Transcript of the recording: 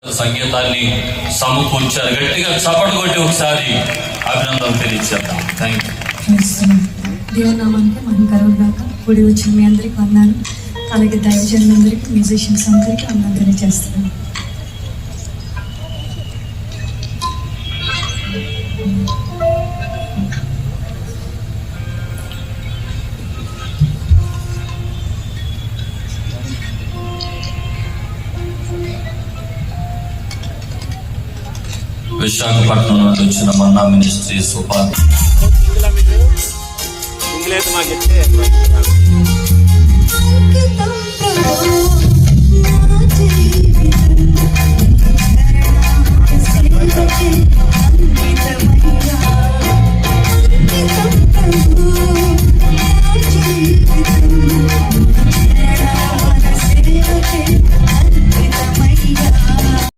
సంగీతాన్ని సమకూర్చారు. గట్టిగా చప్పట్లు కొట్టి ఒకసారి అభినందనలు తెలియజేద్దాం. Thank you. దేవనామానికి మహిమకరం గాక. కూడి వచ్చిన మీ అందరికీ వందనాలు. అలాగే దైవజనులందరికీ, మ్యూజిషియన్స్ అందరికీ వందనాలు తెలియజేస్తున్నాను. విశాఖపట్నం నుండి వచ్చిన మన్నా మినిస్ట్రీ సూపర్ ఇంగ్లీష్ మాకు